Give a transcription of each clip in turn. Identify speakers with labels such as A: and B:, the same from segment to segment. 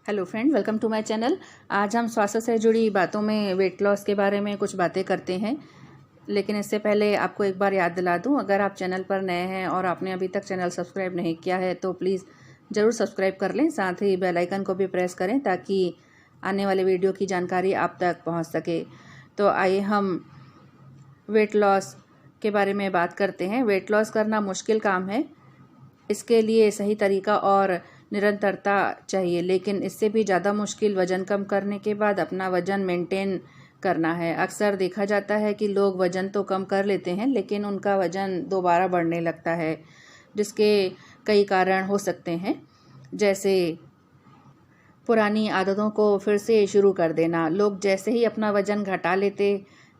A: Hello friend, welcome to my channel. आज हम स्वास्थ्य से जुड़ी बातों में वेट लॉस के बारे में कुछ बातें करते हैं। लेकिन इससे पहले आपको एक बार याद दिला दूं, अगर आप चैनल पर नए हैं और आपने अभी तक चैनल सब्सक्राइब नहीं किया है तो प्लीज़ ज़रूर सब्सक्राइब कर लें। साथ ही बेल आइकन को भी प्रेस करें ताकि आने वाले वीडियो की जानकारी आप तक पहुँच सके। तो आइए हम वेट लॉस के बारे में बात करते हैं। वेट लॉस करना मुश्किल काम है। इसके लिए सही तरीका और निरंतरता चाहिए, लेकिन इससे भी ज़्यादा मुश्किल वज़न कम करने के बाद अपना वज़न मेंटेन करना है। अक्सर देखा जाता है कि लोग वज़न तो कम कर लेते हैं लेकिन उनका वज़न दोबारा बढ़ने लगता है, जिसके कई कारण हो सकते हैं, जैसे पुरानी आदतों को फिर से शुरू कर देना। लोग जैसे ही अपना वज़न घटा लेते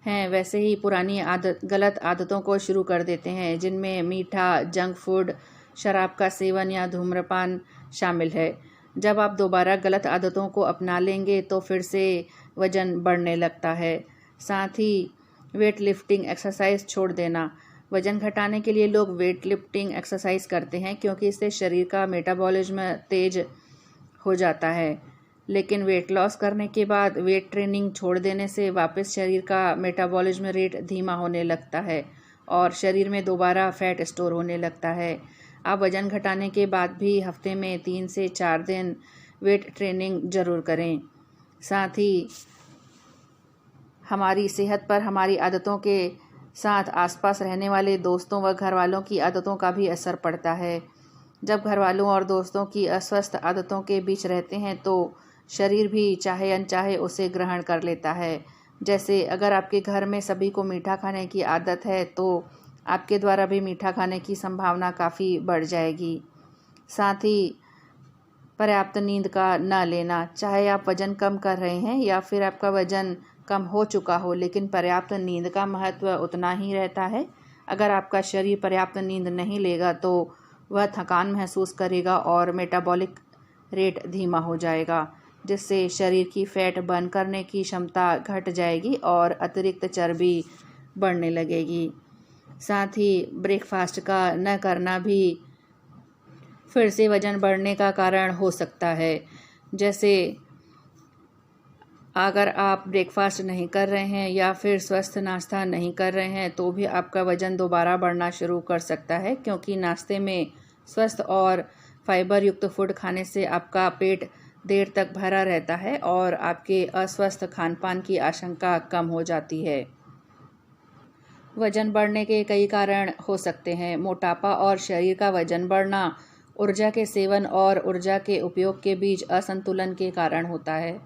A: हैं वैसे ही पुरानी गलत आदतों को शुरू कर देते हैं, जिनमें मीठा, जंक फूड, शराब का सेवन या धूम्रपान शामिल है। जब आप दोबारा गलत आदतों को अपना लेंगे तो फिर से वज़न बढ़ने लगता है। साथ ही वेट लिफ्टिंग एक्सरसाइज छोड़ देना। वज़न घटाने के लिए लोग वेट लिफ्टिंग एक्सरसाइज करते हैं क्योंकि इससे शरीर का मेटाबॉलिज्म तेज हो जाता है। लेकिन वेट लॉस करने के बाद वेट ट्रेनिंग छोड़ देने से वापस शरीर का मेटाबॉलिज्म रेट धीमा होने लगता है और शरीर में दोबारा फैट स्टोर होने लगता है। आप वज़न घटाने के बाद भी हफ्ते में 3 से 4 दिन वेट ट्रेनिंग ज़रूर करें। साथ ही हमारी सेहत पर हमारी आदतों के साथ आसपास रहने वाले दोस्तों व घरवालों की आदतों का भी असर पड़ता है। जब घरवालों और दोस्तों की अस्वस्थ आदतों के बीच रहते हैं तो शरीर भी चाहे अनचाहे उसे ग्रहण कर लेता है। जैसे अगर आपके घर में सभी को मीठा खाने की आदत है तो आपके द्वारा भी मीठा खाने की संभावना काफ़ी बढ़ जाएगी। साथ ही पर्याप्त नींद का न लेना। चाहे आप वज़न कम कर रहे हैं या फिर आपका वज़न कम हो चुका हो, लेकिन पर्याप्त नींद का महत्व उतना ही रहता है। अगर आपका शरीर पर्याप्त नींद नहीं लेगा तो वह थकान महसूस करेगा और मेटाबॉलिक रेट धीमा हो जाएगा, जिससे शरीर की फैट बर्न करने की क्षमता घट जाएगी और अतिरिक्त चर्बी बढ़ने लगेगी। साथ ही ब्रेकफास्ट का न करना भी फिर से वज़न बढ़ने का कारण हो सकता है। जैसे अगर आप ब्रेकफास्ट नहीं कर रहे हैं या फिर स्वस्थ नाश्ता नहीं कर रहे हैं तो भी आपका वज़न दोबारा बढ़ना शुरू कर सकता है, क्योंकि नाश्ते में स्वस्थ और फाइबर युक्त फूड खाने से आपका पेट देर तक भरा रहता है और आपके अस्वस्थ खानपान की आशंका कम हो जाती है। वज़न बढ़ने के कई कारण हो सकते हैं। मोटापा और शरीर का वज़न बढ़ना ऊर्जा के सेवन और ऊर्जा के उपयोग के बीच असंतुलन के कारण होता है।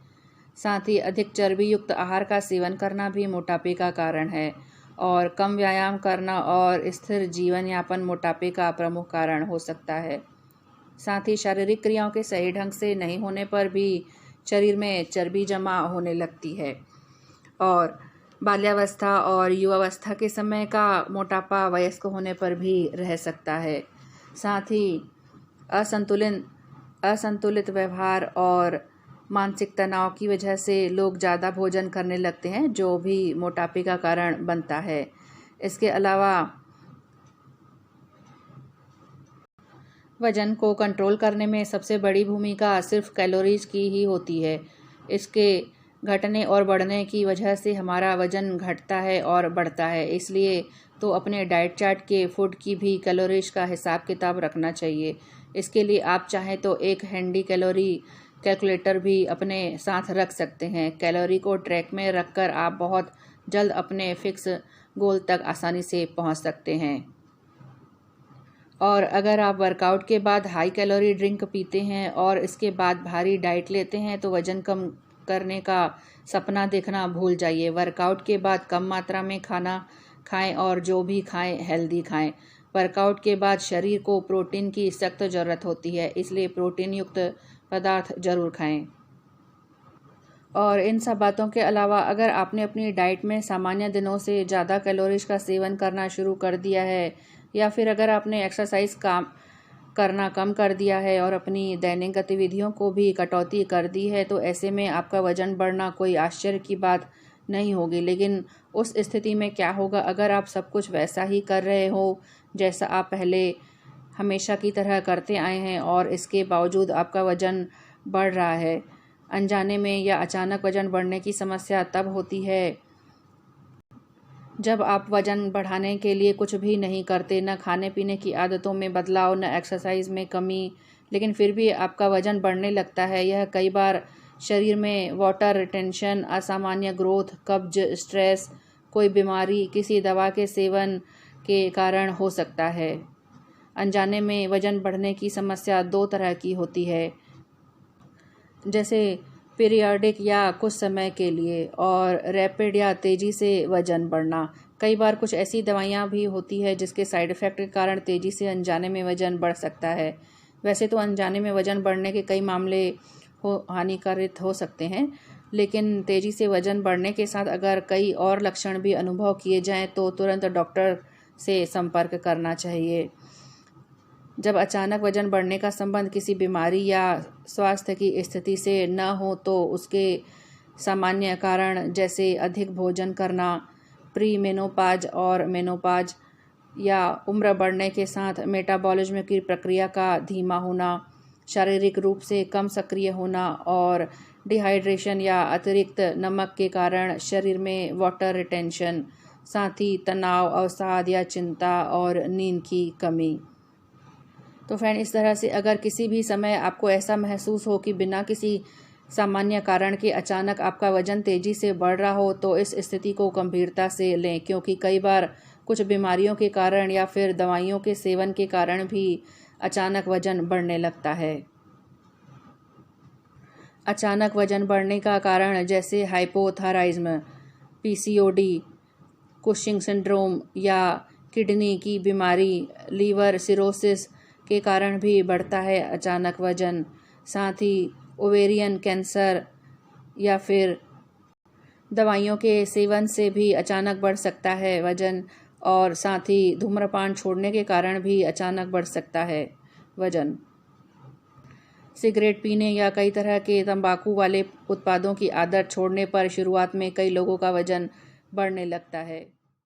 A: साथ ही अधिक चर्बी युक्त आहार का सेवन करना भी मोटापे का कारण है और कम व्यायाम करना और स्थिर जीवन यापन मोटापे का प्रमुख कारण हो सकता है। साथ ही शारीरिक क्रियाओं के सही ढंग से नहीं होने पर भी शरीर में चर्बी जमा होने लगती है और बाल्यावस्था और युवावस्था के समय का मोटापा वयस्क होने पर भी रह सकता है। साथ ही असंतुलित व्यवहार और मानसिक तनाव की वजह से लोग ज़्यादा भोजन करने लगते हैं, जो भी मोटापे का कारण बनता है। इसके अलावा वज़न को कंट्रोल करने में सबसे बड़ी भूमिका सिर्फ कैलोरीज की ही होती है। इसके घटने और बढ़ने की वजह से हमारा वज़न घटता है और बढ़ता है। इसलिए तो अपने डाइट चार्ट के फूड की भी कैलोरीज का हिसाब किताब रखना चाहिए। इसके लिए आप चाहें तो एक हैंडी कैलोरी कैलकुलेटर भी अपने साथ रख सकते हैं। कैलोरी को ट्रैक में रखकर आप बहुत जल्द अपने फिक्स गोल तक आसानी से पहुंच सकते हैं। और अगर आप वर्कआउट के बाद हाई कैलोरी ड्रिंक पीते हैं और इसके बाद भारी डाइट लेते हैं तो वज़न कम करने का सपना देखना भूल जाइए। वर्कआउट के बाद कम मात्रा में खाना खाएं और जो भी खाएं हेल्दी खाएं। वर्कआउट के बाद शरीर को प्रोटीन की सख्त ज़रूरत होती है, इसलिए प्रोटीन युक्त पदार्थ ज़रूर खाएं। और इन सब बातों के अलावा अगर आपने अपनी डाइट में सामान्य दिनों से ज़्यादा कैलोरीज का सेवन करना शुरू कर दिया है या फिर अगर आपने एक्सरसाइज करना कम कर दिया है और अपनी दैनिक गतिविधियों को भी कटौती कर दी है तो ऐसे में आपका वज़न बढ़ना कोई आश्चर्य की बात नहीं होगी। लेकिन उस स्थिति में क्या होगा अगर आप सब कुछ वैसा ही कर रहे हो जैसा आप पहले हमेशा की तरह करते आए हैं और इसके बावजूद आपका वज़न बढ़ रहा है। अनजाने में या अचानक वजन बढ़ने की समस्या तब होती है जब आप वजन बढ़ाने के लिए कुछ भी नहीं करते, न खाने पीने की आदतों में बदलाव, न एक्सरसाइज में कमी, लेकिन फिर भी आपका वजन बढ़ने लगता है। यह कई बार शरीर में वाटर रिटेंशन, असामान्य ग्रोथ, कब्ज, स्ट्रेस, कोई बीमारी, किसी दवा के सेवन के कारण हो सकता है। अनजाने में वजन बढ़ने की समस्या 2 तरह की होती है, जैसे पीरियडिक या कुछ समय के लिए, और रैपिड या तेज़ी से वजन बढ़ना। कई बार कुछ ऐसी दवाइयाँ भी होती है जिसके साइड इफ़ेक्ट के कारण तेज़ी से अनजाने में वजन बढ़ सकता है। वैसे तो अनजाने में वजन बढ़ने के कई मामले हानिकारक हो सकते हैं, लेकिन तेज़ी से वजन बढ़ने के साथ अगर कई और लक्षण भी अनुभव किए जाएं तो तुरंत डॉक्टर से संपर्क करना चाहिए। जब अचानक वजन बढ़ने का संबंध किसी बीमारी या स्वास्थ्य की स्थिति से न हो तो उसके सामान्य कारण, जैसे अधिक भोजन करना, प्री मेनोपाज और मेनोपाज, या उम्र बढ़ने के साथ मेटाबॉलिज्म की प्रक्रिया का धीमा होना, शारीरिक रूप से कम सक्रिय होना, और डिहाइड्रेशन या अतिरिक्त नमक के कारण शरीर में वाटर रिटेंशन, साथ ही तनाव, अवसाद या चिंता और नींद की कमी। तो फ्रेंड, इस तरह से अगर किसी भी समय आपको ऐसा महसूस हो कि बिना किसी सामान्य कारण के अचानक आपका वजन तेज़ी से बढ़ रहा हो, तो इस स्थिति को गंभीरता से लें, क्योंकि कई बार कुछ बीमारियों के कारण या फिर दवाइयों के सेवन के कारण भी अचानक वजन बढ़ने लगता है। अचानक वजन बढ़ने का कारण जैसे हाइपोथायराइज्म, पीसीओडी, कुशिंग सिंड्रोम या किडनी की बीमारी, लीवर सिरोसिस के कारण भी बढ़ता है अचानक वजन। साथ ही ओवेरियन कैंसर या फिर दवाइयों के सेवन से भी अचानक बढ़ सकता है वजन, और साथ ही धूम्रपान छोड़ने के कारण भी अचानक बढ़ सकता है वजन। सिगरेट पीने या कई तरह के तंबाकू वाले उत्पादों की आदत छोड़ने पर शुरुआत में कई लोगों का वजन बढ़ने लगता है।